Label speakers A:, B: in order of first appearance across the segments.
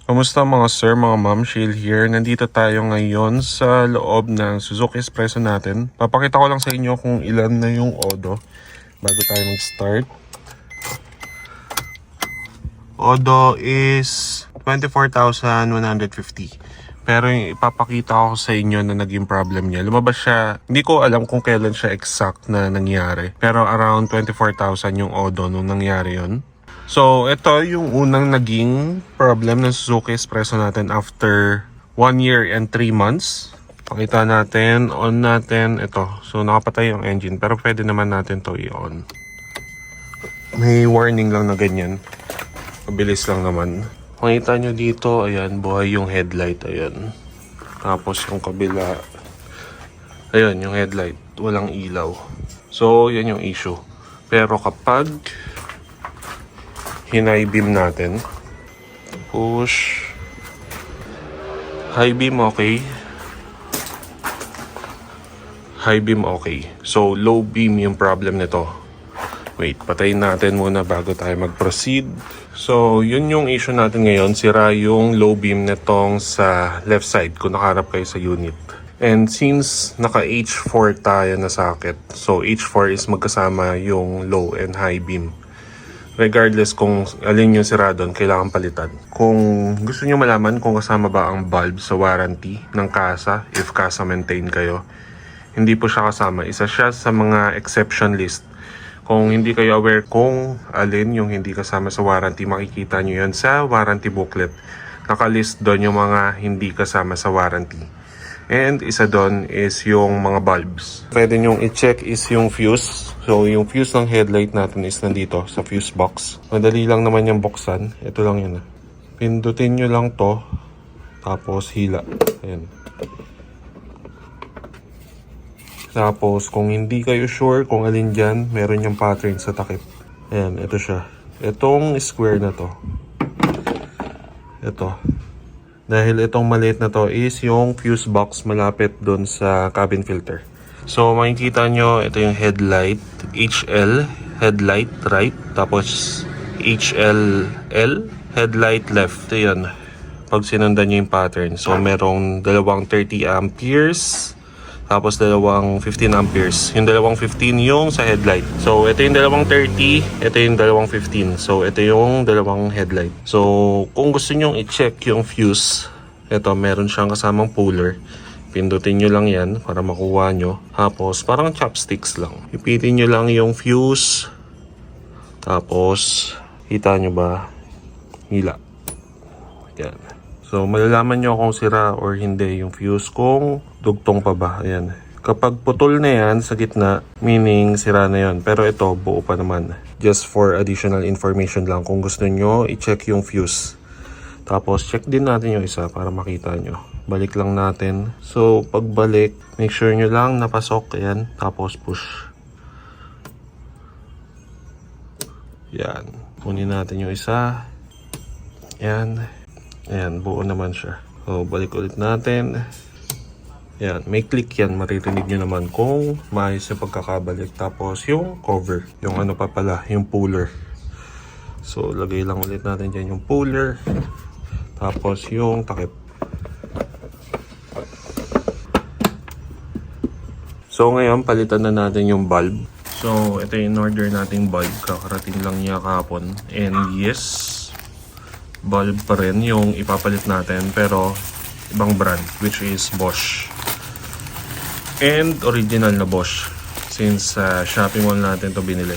A: Kamusta mga sir, mga ma'am? Shield here. Nandito tayo ngayon sa loob ng Suzuki Espresso natin. Papakita ko lang sa inyo kung ilan na yung Odo bago tayo mag-start. Odo is 24,150. Pero yung ipapakita ko sa inyo na naging problem niya, lumabas siya, hindi ko alam kung kailan siya exact na nangyari. Pero around 24,000 yung Odo nung nangyari yon. So, ito yung unang naging problem ng Suzuki Espresso natin after 1 year and 3 months. Pakita natin, on natin, ito. So, nakapatay yung engine, pero pwede naman natin to i-on. May warning lang na ganyan. Mabilis lang naman. Makita nyo dito, ayan, buhay yung headlight, ayan. Tapos yung kabila, ayan, yung headlight, walang ilaw. So, yan yung issue. Pero kapag high beam natin, push, high beam okay, high beam okay, so low beam yung problem nito. Wait, patayin natin muna bago tayo mag-proceed. So yun yung issue natin ngayon, sira yung low beam nitong sa left side kung nakaharap kayo sa unit. And since naka H4 tayo na socket, so H4 is magkasama yung low and high beam. Regardless kung alin yung sira doon, kailangan palitan. Kung gusto nyo malaman kung kasama ba ang bulb sa warranty ng kasa, if kasa maintain kayo, hindi po siya kasama. Isa siya sa mga exception list. Kung hindi kayo aware kung alin yung hindi kasama sa warranty, makikita nyo yan sa warranty booklet. Nakalist doon yung mga hindi kasama sa warranty. And isa doon is yung mga bulbs. Pwede nyong i-check is yung fuse. So yung fuse ng headlight natin is nandito sa fuse box. Madali lang naman yung buksan. Ito lang yun. Pindutin nyo lang to. Tapos hila. Ayan. Tapos kung hindi kayo sure kung alin dyan, meron yung pattern sa takip. Ayan, ito siya. Itong square na to. Ito. Dahil itong maliit na to is yung fuse box malapit doon sa cabin filter. So makikita nyo, ito yung headlight, HL, headlight right, tapos HLL, headlight left. Ito yun, pag sinundan nyo yung pattern. So merong dalawang 30 amperes, tapos dalawang 15 amperes. Yung dalawang 15 yung sa headlight. So ito yung dalawang 30, ito yung dalawang 15. So ito yung dalawang headlight. So kung gusto nyo i-check yung fuse, ito meron siyang kasamang puller. Pindutin nyo lang yan para makuha nyo. Tapos parang chopsticks lang. Ipitin nyo lang yung fuse. Tapos kita nyo ba? Hila. Yan. So malalaman nyo kung sira or hindi yung fuse kung dugtong pa ba. Ayan. Kapag putol na yan sa gitna, meaning sira na yan. Pero ito buo pa naman. Just for additional information lang. Kung gusto nyo, i-check yung fuse. Tapos check din natin yung isa para makita nyo. Balik lang natin. So pagbalik, make sure nyo lang napasok. Ayan. Tapos push. Yan. Kunin natin yung isa. Yan. Ayan. Buo naman siya. So balik ulit natin. Yan. May click yan. Maririnig nyo naman kung maayos yung pagkakabalik. Tapos yung cover. Yung ano pa pala. Yung puller. So lagay lang ulit natin dyan yung puller. Tapos yung takip. So ngayon palitan na natin yung bulb. So ito yung order nating bulb. Kakarating lang niya kahapon. And yes, bulb pa rin yung ipapalit natin. Pero ibang brand, which is Bosch. And original na Bosch. Since Shopee Mall natin to binili.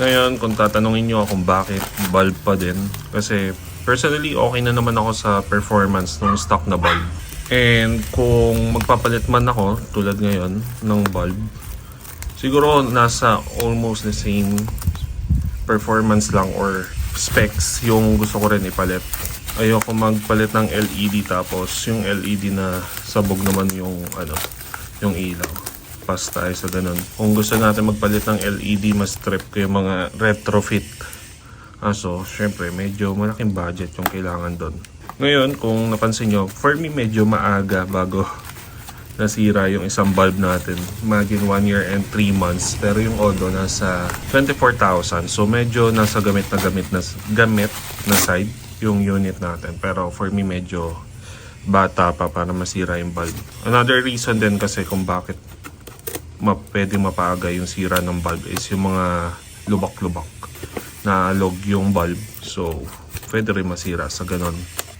A: Ngayon kung tatanungin nyo kung bakit bulb pa din. Kasi personally, okay na naman ako sa performance ng stock na bulb. And kung magpapalit man ako, tulad ngayon, ng bulb, siguro nasa almost the same performance lang or specs yung gusto ko rin ipalit. Ayoko magpalit ng LED tapos yung LED na sabog naman yung yung ilaw. Pas tayo sa ganun. Kung gusto natin magpalit ng LED, mas trip ko yung mga retrofit. So, syempre, medyo malaking budget yung kailangan doon. Ngayon, kung napansin nyo, for me, medyo maaga bago nasira yung isang bulb natin. Imagine 1 year and 3 months. Pero yung Odo nasa 24,000. So, medyo nasa gamit na side. yung unit natin. Pero for me, medyo bata pa para masira yung bulb. Another reason din kasi kung bakit pwede mapaaga yung sira ng bulb is yung mga lubak-lubak na log yung bulb. So, pwede rin masira sa ganon.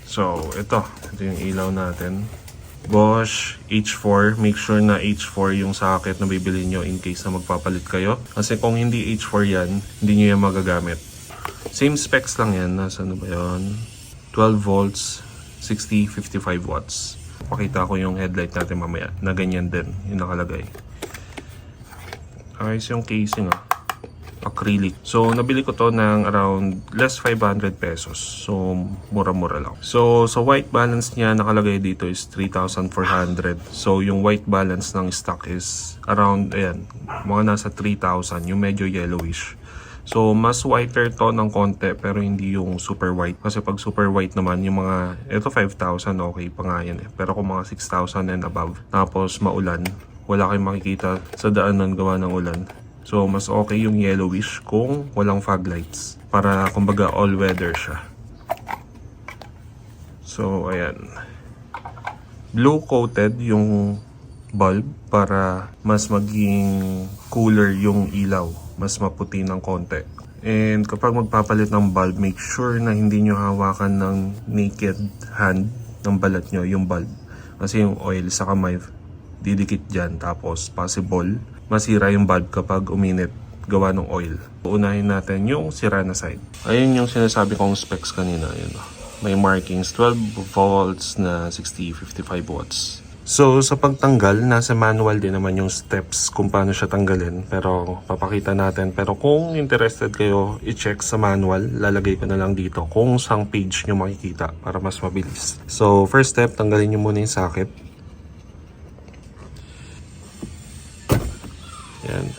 A: So, ito yung ilaw natin. Bosch H4. Make sure na H4 yung socket na bibili nyo in case na magpapalit kayo. Kasi kung hindi H4 yan, hindi nyo yan magagamit. Same specs lang yan. Nasa ano ba yun? 12 volts, 60, 55 watts. Pakita ko yung headlight natin mamaya na ganyan din yung nakalagay. Ayos yung casing acrylic. So, nabili ko to ng around less 500 pesos. So, mura-mura lang. So, sa white balance niya, nakalagay dito is 3,400. So, yung white balance ng stock is around, ayan, mga nasa 3,000. Yung medyo yellowish. So, mas whiter to ng konti, pero hindi yung super white. Kasi pag super white naman, yung mga, ito 5,000, okay pa nga yan eh. Pero kung mga 6,000 and above, tapos maulan, wala kayong makikita sa daanan gawa ng ulan. So, mas okay yung yellowish kung walang fog lights. Para, kumbaga, all-weather siya. So, ayan. Blue-coated yung bulb para mas maging cooler yung ilaw. Mas maputi ng konti. And kapag magpapalit ng bulb, make sure na hindi nyo hawakan ng naked hand ng balat nyo, yung bulb. Kasi yung oil sa kamay, didikit dyan. Tapos, possible masira yung bulb kapag uminit gawa ng oil. Unahin natin yung sira na side. Ayun yung sinasabi kong specs kanina. Ayun, may markings 12 volts na 60, 55 watts. So sa pagtanggal, nasa manual din naman yung steps kung paano siya tanggalin. Pero papakita natin. Pero kung interested kayo i-check sa manual, lalagay ko na lang dito kung saan page nyo makikita para mas mabilis. So first step, tanggalin nyo muna yung socket. Yan.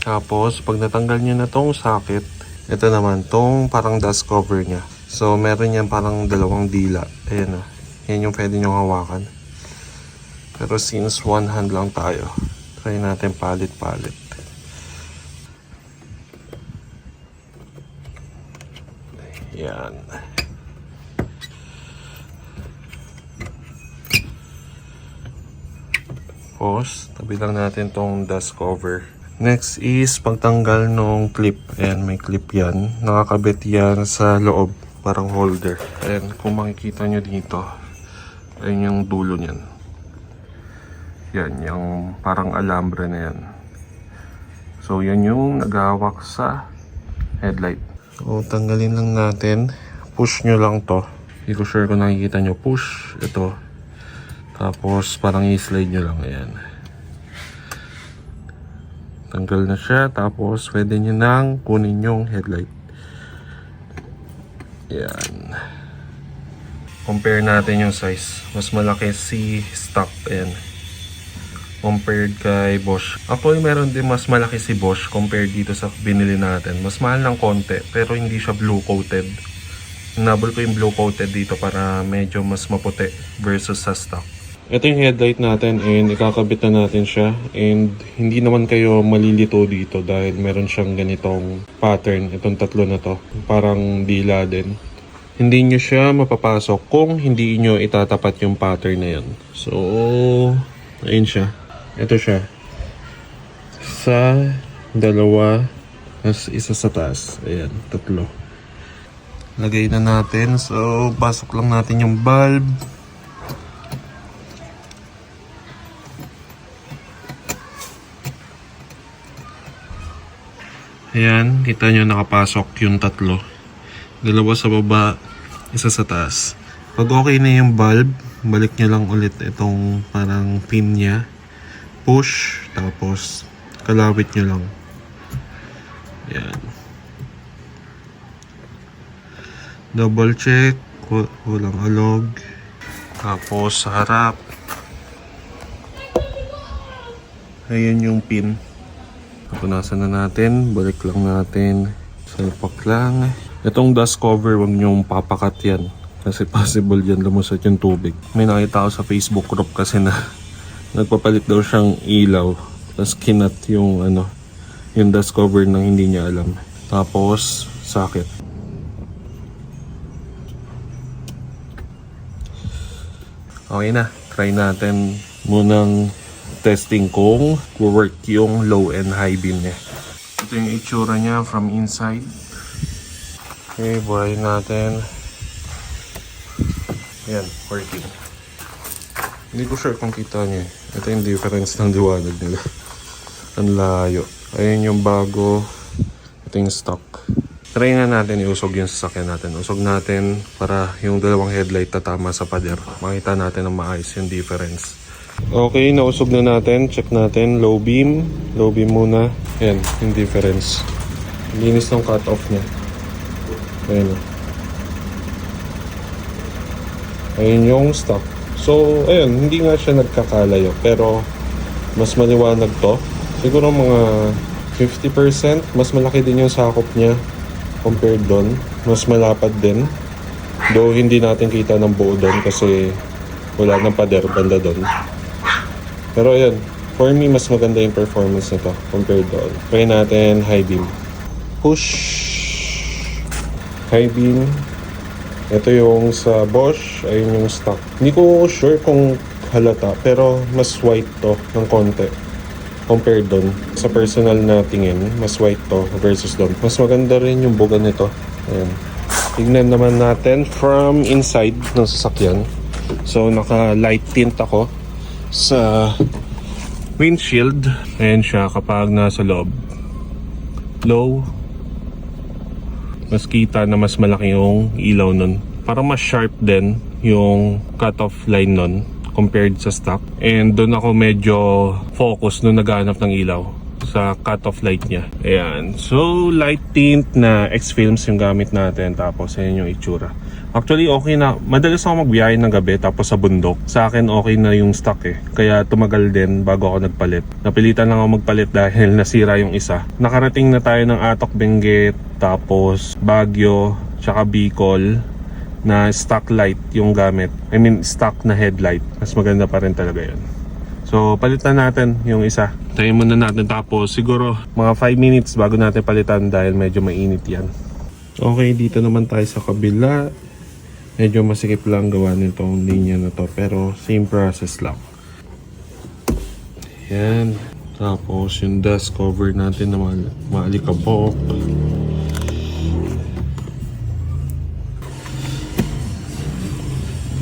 A: Tapos, pag natanggal nyo na tong socket, ito naman, tong parang dust cover nya. So, meron yan parang dalawang dila. Ayan na. Yan yung pwede nyo hawakan. Pero since one hand lang tayo, try natin palit-palit. Yan. Tapos, tabi lang natin tong dust cover. Next is pagtanggal ng clip. Ayan, may clip yan. Nakakabit yan sa loob. Parang holder. Ayan, kung makikita nyo dito. Ayan yung dulo nyan. Yan, yung parang alambre na yan. So, yan yung naghahawak sa headlight. So, tanggalin lang natin. Push nyo lang to. Hindi ko sure kung nakikita nyo. Push. Ito. Tapos parang i-slide nyo lang. Ayan. Tanggal na siya. Tapos pwede nyo nang kunin yung headlight. Ayan. Compare natin yung size. Mas malaki si stock. Ayan. Compared kay Bosch. Actually meron din mas malaki si Bosch compared dito sa binili natin. Mas mahal ng konti. Pero hindi siya blue coated. Nabol ko yung blue coated dito para medyo mas maputi versus sa stock. Ito yung headlight natin and ikakabit na natin siya and hindi naman kayo malilito dito dahil meron siyang ganitong pattern, itong tatlo na to, parang dila din. Hindi nyo siya mapapasok kung hindi nyo itatapat yung pattern na yan. So, ayun siya. Ito siya. Sa dalawa, as isa sa taas. Ayan, tatlo. Lagay na natin. So, pasok lang natin yung bulb. Ayan, kita nyo nakapasok yung tatlo. Dalawa sa baba, isa sa taas. Pag okay na yung bulb, balik nyo lang ulit itong parang pin nya. Push, tapos kalawit nyo lang. Ayan. Double check, walang alog. Tapos sa harap. Ayan yung pin. Punasan na natin, balik lang natin. Salpak lang. Itong dust cover, huwag nyong papakat yan. Kasi possible yan lumusot yung tubig. May nakita ako sa Facebook group kasi na nagpapalit daw siyang ilaw. Tapos kinat yung yung dust cover nang hindi niya alam. Tapos, socket. Okay na. Try natin munang testing kung work yung low and high beam niya. Ito yung itsura niya from inside. Okay, buhayin natin. Yan, working. Hindi ko sure kung kita niya. Ito yung difference ng liwanag nila. Ang layo. Ayun yung bago. Ito yung stock. Try nga natin iusog yung sasakyan natin. Usog natin para yung dalawang headlight tatama sa pader. Makita natin ang maayos yung difference. Okay, nausog na natin. Check natin. Low beam. Low beam muna. Ayan, yung difference. Linis ng cut-off niya. Ayan. Ayun yung stock. So, ayun, hindi nga siya nagkakalayo. Pero, mas maliwanag to. Siguro mga 50%. Mas malaki din yung sakop niya compared doon. Mas malapad din. Though, hindi natin kita ng buo doon kasi wala nang pader banda doon. Pero ayun, for me, mas maganda yung performance nito compared doon. Try natin high beam. Push. High beam. Ito yung sa Bosch. Ayun yung stock. Hindi ko sure kung halata, pero mas white to ng konti compared doon. Sa personal na tingin, mas white to versus doon. Mas maganda rin yung buga nito. Ayan. Tignan naman natin from inside ng sasakyan. So, naka light tint ako sa windshield. Ayan siya kapag nasa loob. Low. Mas kita na mas malaki yung ilaw nun. Parang mas sharp din yung cutoff line nun compared sa stock. And doon ako medyo focus nung naghahanap ng ilaw sa cutoff light niya. Ayan. So, light tint na X-Films yung gamit natin. Tapos, ayan yung itsura. Actually, okay na. Madalas ako magbiyahe ng gabi tapos sa bundok. Sa akin, okay na yung stock eh. Kaya tumagal din bago ako nagpalit. Napilitan lang ako magpalit dahil nasira yung isa. Nakarating na tayo ng Atok, Benguet, tapos Baguio, tsaka Bicol na stock light yung gamit. I mean, stock na headlight. Mas maganda pa rin talaga yun. So, palitan natin yung isa. Tayo muna natin tapos siguro mga 5 minutes bago natin palitan dahil medyo mainit yan. Okay, dito naman tayo sa kabila. Medyo masikip lang gawa nitong linya na to pero same process lang. Yan. Tapos yung dust cover natin na maalikabok.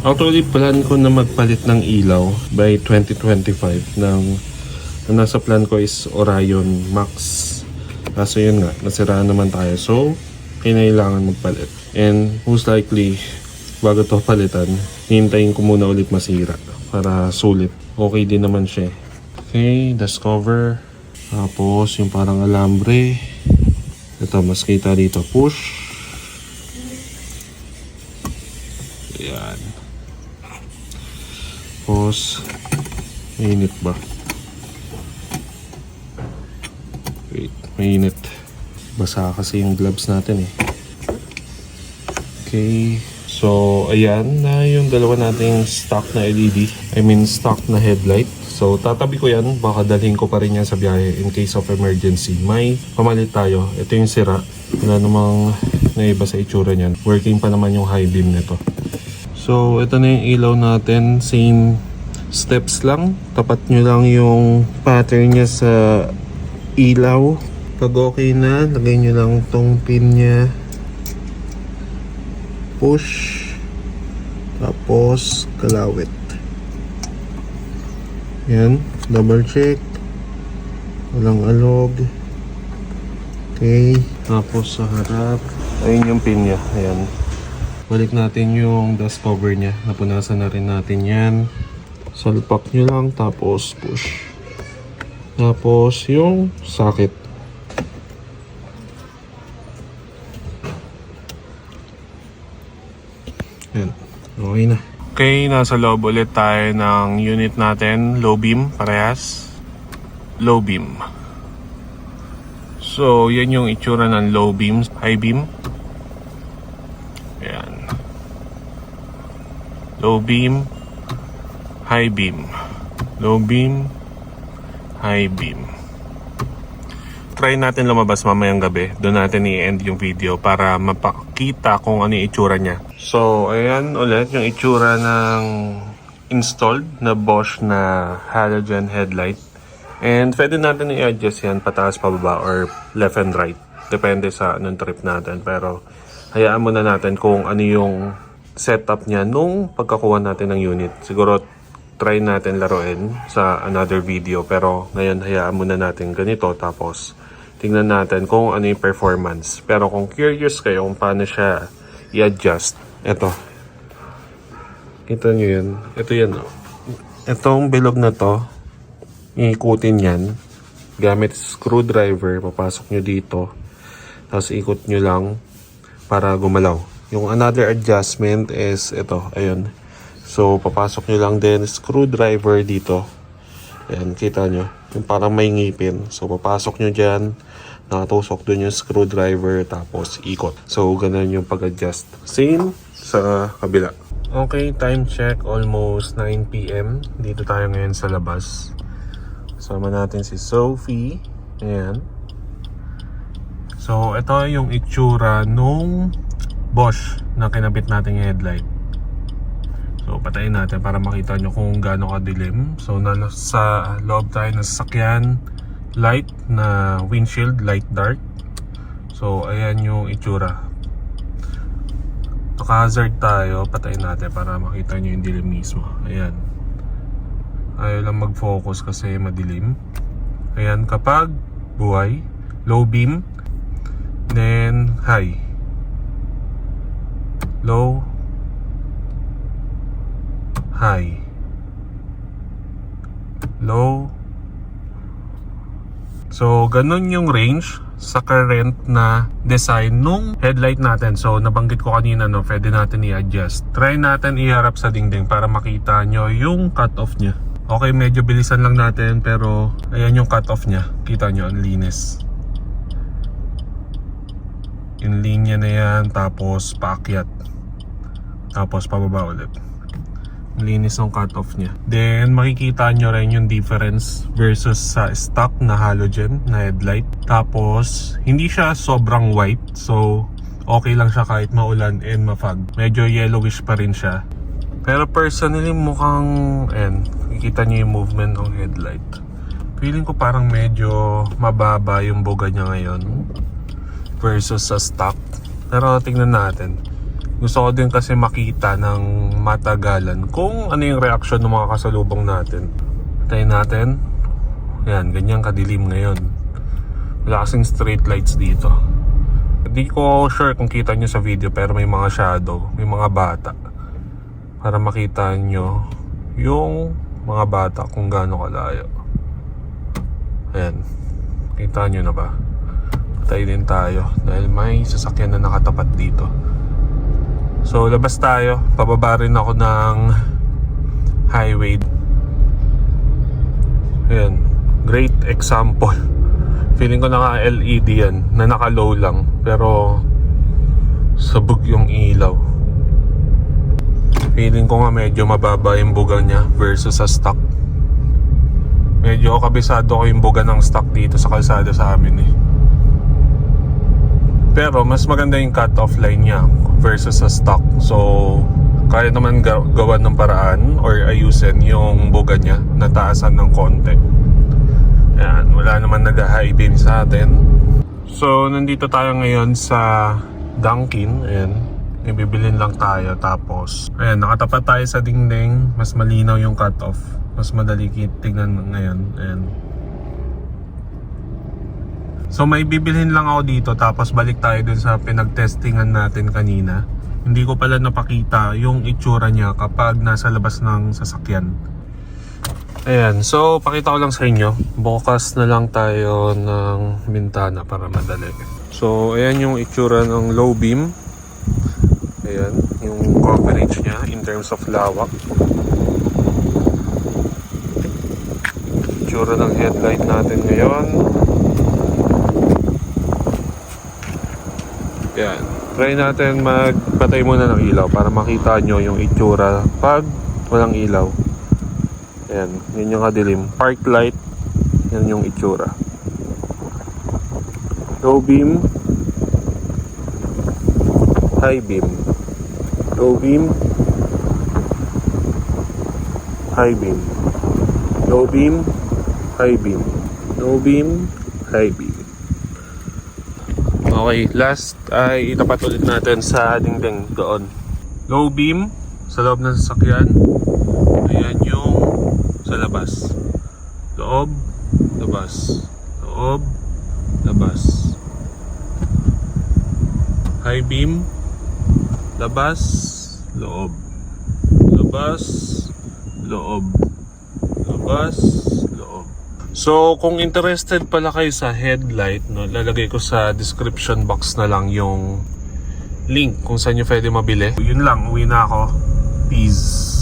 A: Actually, plan ko na magpalit ng ilaw by 2025 ng nasa plan ko is Orion Max. Kaso yun nga, nasiraan naman tayo. So, kailangan magpalit. And most likely, bago to palitan, hintayin ko muna ulit masira para sulit. Okay din naman siya. Okay, dust cover. Tapos yung parang alambre. Ito, mas kita dito. Push. Ayan. Tapos, mainit ba? Wait, mainit. Basa kasi yung gloves natin eh. Okay. So, ayan na yung dalawa nating stock na LED. I mean, stock na headlight. So, tatabi ko yan. Baka dalhin ko pa rin yan sa biyahe in case of emergency. May pamalit tayo. Ito yung sira. Wala namang naiba sa itsura niyan. Working pa naman yung high beam nito. So, ito na yung ilaw natin. Same steps lang. Tapat nyo lang yung pattern niya sa ilaw. Pag okay na, lagay nyo lang tong pin niya. Push. Tapos, kalawit. Yan. Double check. Walang alog. Okay. Tapos sa harap. Ayun yung pin niya. Ayan. Balik natin yung dust cover niya. Napunasan na rin natin yan. Salpak nyo lang. Tapos push. Tapos yung socket. Yan. Okay na. Okay, nasa loob ulit tayo ng unit natin. Low beam, parehas. Low beam. So, yan yung itsura ng low beam, high beam. Ayan. Low beam, high beam. Low beam, high beam. Try natin lumabas mamayang gabi. Doon natin i-end yung video para mapakita kung ano yung itsura niya. So, ayan ulit yung itsura ng installed na Bosch na halogen headlight. And pwede natin i-adjust yan pataas, pababa, or left and right. Depende sa anong trip natin. Pero hayaan muna natin kung ano yung setup niya nung pagkakuha natin ng unit. Siguro try natin laruin sa another video. Pero ngayon hayaan muna natin ganito. Tapos tingnan natin kung ano yung performance. Pero kung curious kayo kung paano siya i-adjust, eto. Kita nyo yun. Ito yan. Itong bilog na to, iikutin yan. Gamit screwdriver, papasok nyo dito. Tapos ikot nyo lang para gumalaw. Yung another adjustment is ito. Ayun. So, papasok nyo lang din screwdriver dito. Ayan, kita nyo. Yung parang may ngipin. So, papasok nyo dyan. Nakatusok dun yung screwdriver. Tapos, ikot. So, ganun yung pag-adjust. Same sa kabila. Okay, time check. Almost 9 PM. Dito tayo ngayon sa labas. Kasama natin si Sophie. Ayan. So, ito yung itsura nung Bosch na kinabit natin yung headlight. So, patayin natin para makita nyo kung gaano kadilim. So, sa loob tayo ng sasakyan, light na windshield, light dark. So, ayan yung itsura. Naka-hazard tayo, patayin natin para makita nyo yung dilim mismo. Ayan. Ayaw lang mag-focus kasi madilim. Ayan, kapag buhay, low beam, then high, low, high, low. So, ganun yung range sa current na design nung headlight natin. So, nabanggit ko kanina, no, pwede natin i-adjust. Try natin iharap sa dingding para makita nyo yung cut-off nya. Okay, medyo bilisan lang natin, pero ayan yung cut-off nya. Kita nyo, ang linis. In linya na yan, tapos paakyat. Tapos pababa ulit. Linis ng cut-off niya. Then makikita nyo rin yung difference versus sa stock na halogen na headlight. Tapos hindi siya sobrang white, so okay lang siya kahit maulan and mafag. Medyo yellowish pa rin siya. Pero personally mukhang makikita nyo yung movement ng headlight. Feeling ko parang medyo mababa yung boga niya ngayon versus sa stock. Pero tingnan natin. Gusto ko din kasi makita ng matagalan kung ano yung reaction ng mga kasalubong natin. Tayin natin. Yan, ganyan kadilim ngayon. Wala kasing street lights dito. Hindi ko sure kung kita nyo sa video, pero may mga shadow, may mga bata. Para makita nyo yung mga bata kung gaano kalayo. Ayan. Kita nyo na ba? Patay din tayo dahil may sasakyan na nakatapat dito. So, labas tayo. Pababa rin ako ng highway. Ayan. Great example. Feeling ko naka-LED yan. Na naka-low lang. Pero sabog yung ilaw. Feeling ko nga medyo mababa yung buga niya versus sa stock. Medyo kabisado ko yung buga ng stock dito sa kalsada sa amin eh. Pero mas maganda yung cut-off line niya versus sa stock. So, kaya naman gawan ng paraan or ayusin yung buga niya na taasan ng konti. Ayan, wala naman nag-high beam sa atin. So, nandito tayo ngayon sa Dunkin. Ayan, ibibilin lang tayo. Tapos, ayan, nakatapat tayo sa dingding. Mas malinaw yung cut-off. Mas madali tignan ngayon. Ayan. So may bibilhin lang ako dito, tapos balik tayo dun sa pinag-testingan natin kanina. Hindi ko pala napakita yung itsura niya kapag nasa labas ng sasakyan. Ayan, so pakita ko lang sa inyo. Bukas na lang tayo ng bintana para madali. So ayan yung itsura ng low beam. Ayan, yung coverage niya in terms of lawak. Itsura ng headlight natin ngayon. Yan. Try natin magpatay muna ng ilaw para makita nyo yung itsura pag walang ilaw. Yan. Yun yung kadilim. Park light. Yan yung itsura. Low beam. High beam. Low beam. high beam. Low beam, high beam. Low beam, high beam. Okay, last ay itapat ulit natin sa dingding doon. Low beam sa loob ng sasakyan. Ayan yung sa labas. Loob, labas. Loob, labas. High beam, labas, loob. Labas, loob. Labas, loob. So, kung interested pala kayo sa headlight, no, lalagay ko sa description box na lang yung link kung saan nyo pwede mabili. Yun lang, uwi na ako. Peace.